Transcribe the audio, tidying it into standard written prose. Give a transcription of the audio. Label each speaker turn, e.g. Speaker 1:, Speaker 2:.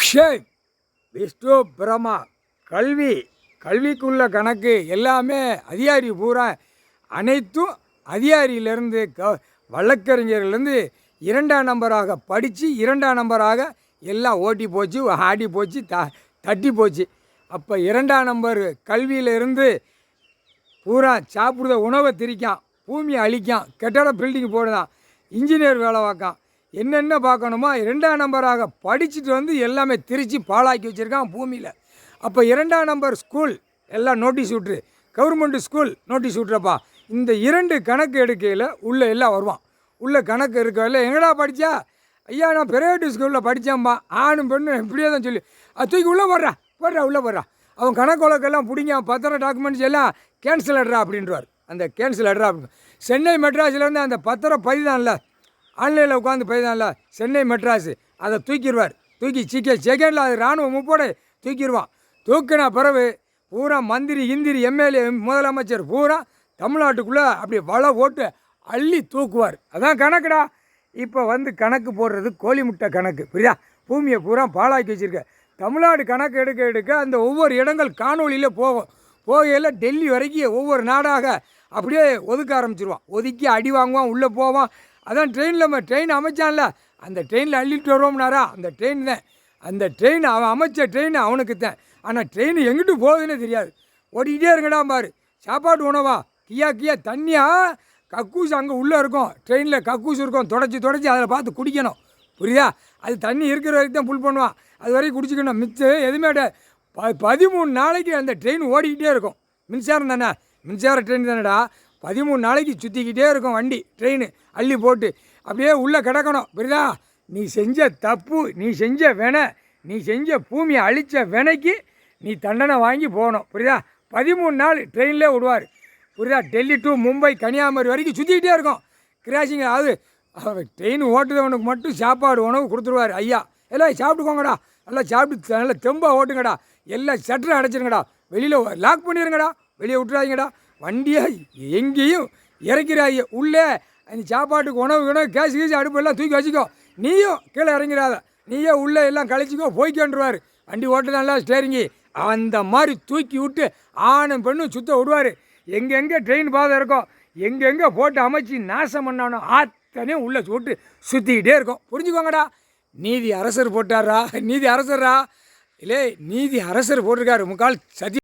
Speaker 1: ஷேக் விஷ்ணு பிரமா கல்விக்குள்ள கணக்கு எல்லாமே அதிகாரி பூரா அனைத்தும் அதிகாரியிலேருந்து வழக்கறிஞர்லேருந்து 2ஆம் நம்பராக படித்து 2ஆம் நம்பராக எல்லாம் ஓட்டி போச்சு, ஆடி போச்சு, தட்டி போச்சு. அப்போ 2ஆம் நம்பர் கல்வியிலேருந்து பூரா சாப்பிடுத உணவை திரிக்கான், பூமியை அழிக்கான், கட்டட பில்டிங் போடுதான், இன்ஜினியர் வேலை பார்க்கான், என்னென்ன பார்க்கணுமோ 2ஆம் நம்பராக படிச்சுட்டு வந்து எல்லாமே திரித்து பாழாக்கி வச்சுருக்கான் பூமியில். அப்போ 2ஆம் நம்பர் ஸ்கூல் எல்லாம் நோட்டீஸ் விட்ரு, கவர்மெண்ட்டு ஸ்கூல் நோட்டீஸ் விட்றப்பா. இந்த 2 கணக்கு எடுக்கையில் உள்ளே எல்லாம் வருவான். உள்ளே கணக்கு இருக்கல எங்கடா படித்தா? ஐயா நான் பிரைவேட்டு ஸ்கூலில் படித்தேன்ப்பா. ஆணும் பெண்ணும் இப்படியே தான் சொல்லி அது தூக்கி உள்ளே போடுறா உள்ளே போடுறா. அவன் கணக்கு வழக்கெல்லாம் பிடிங்க, பத்திரம் டாக்குமெண்ட்ஸ் எல்லாம் கேன்சல் ஆடுறா அப்படின்றவார். அந்த கேன்சல் ஆடுறா அப்படின்னு சென்னை மெட்ராஸ்லேருந்து அந்த பத்திரம் பதிதான்ல, ஆன்லைனில் உட்காந்து பதிதான்ல சென்னை மெட்ராஸு, அதை தூக்கிடுவார். தூக்கி செகண்டில் அது இராணுவ முப்படை தூக்கிடுவான். தூக்கின பிறகு பூரா மந்திரி இந்திரி எம்எல்ஏ முதலமைச்சர் பூரா தமிழ்நாட்டுக்குள்ளே அப்படி வலை ஓட்டு அள்ளி தூக்குவார். அதான் கணக்குடா. இப்போ வந்து கணக்கு போடுறது கோழி முட்டை கணக்கு, புரியுதா? பூமியை பூரா பாழாக்கி வச்சுருக்க. தமிழ்நாடு கணக்கு எடுக்க அந்த ஒவ்வொரு இடங்கள் காணொலியில் போகையில் டெல்லி வரைக்கும் ஒவ்வொரு நாடாக அப்படியே ஒதுக்க ஆரம்பிச்சிருவான். ஒதுக்கி அடி வாங்குவான், உள்ளே போவான். அதான் ட்ரெயின் அமைச்சான்ல, அந்த ட்ரெயினில் அள்ளிட்டு வருவோம்னாரா, அந்த ட்ரெயின் தான். அந்த ட்ரெயின் அவன் அமைச்ச ட்ரெயின் அவனுக்கு தான். ஆனால் ட்ரெயின் எங்கிட்டு போகுதுன்னு தெரியாது. ஓடிக்கிட்டே இருங்கடா பாரு. சாப்பாடு உணவா, கியா தண்ணியா, கக்கூஸ் அங்கே உள்ளே இருக்கும். ட்ரெயினில் கக்கூஸ் இருக்கும், தொடச்சி அதில் பார்த்து குடிக்கணும், புரியுதா? அது தண்ணி இருக்கிற வரைக்கும் தான் புல் பண்ணுவான், அது வரைக்கும் குடிச்சிக்கணும். மிச்சம் எதுவுமே 13 நாளைக்கு அந்த ட்ரெயின் ஓடிக்கிட்டே இருக்கும். மின்சாரம் தானே, மின்சார ட்ரெயின் தானேடா. 13 நாளைக்கு சுற்றிக்கிட்டே இருக்கும் வண்டி, ட்ரெயின் அள்ளி போட்டு அப்படியே உள்ளே கிடக்கணும், புரியுதா? நீ செஞ்ச தப்பு, நீ செஞ்ச நீ செஞ்ச பூமியை அழித்த வினைக்கு நீ தண்டனை வாங்கி போகணும், புரியுதா? 13 நாள் ட்ரெயின்லேயே விடுவார், புரியுதா? டெல்லி டு மும்பை கன்னியாகுமரி வரைக்கும் சுற்றிக்கிட்டே இருக்கும் கிராசிங். அது ட்ரெயின் ஓட்டுறவனுக்கு மட்டும் சாப்பாடு உணவு கொடுத்துருவார். ஐயா எல்லாம் சாப்பிட்டுக்கோங்கடா, நல்லா சாப்பிட்டு நல்லா தெம்பாக ஓட்டுங்கடா, எல்லாம் ஷட்டரை அடைச்சிருங்கடா, வெளியில் லாக் பண்ணிடுங்கடா, வெளியே விட்டுறாதீங்கடா, வண்டியை எங்கேயும் இறக்கிறாங்க. உள்ளே அந்த சாப்பாட்டுக்கு உணவு கேஸ் அடுப்பெல்லாம் தூக்கி வச்சுக்கோ, நீயும் கீழே இறங்கிறாத, நீயே உள்ளே எல்லாம் கழிச்சிக்கோ போய்க்கன்றுவார். வண்டி ஓட்டுதான்ல ஸ்டேரிங்கி, அந்த மாதிரி தூக்கி விட்டு ஆணும் பெண்ணும் சுத்த விடுவார். எங்கெங்கே ட்ரெயின் பாதை இருக்கோ எங்கெங்கே போட்டு அமைச்சு நாசம் பண்ணானோ அத்தனையும் உள்ளே விட்டு சுற்றிக்கிட்டே இருக்கும். புரிஞ்சுக்கோங்கடா. நீதி அரசர் போட்டாரா? நீதி அரசரா? இல்லை, நீதி அரசர் போட்டிருக்காரு. முக்கால் சதி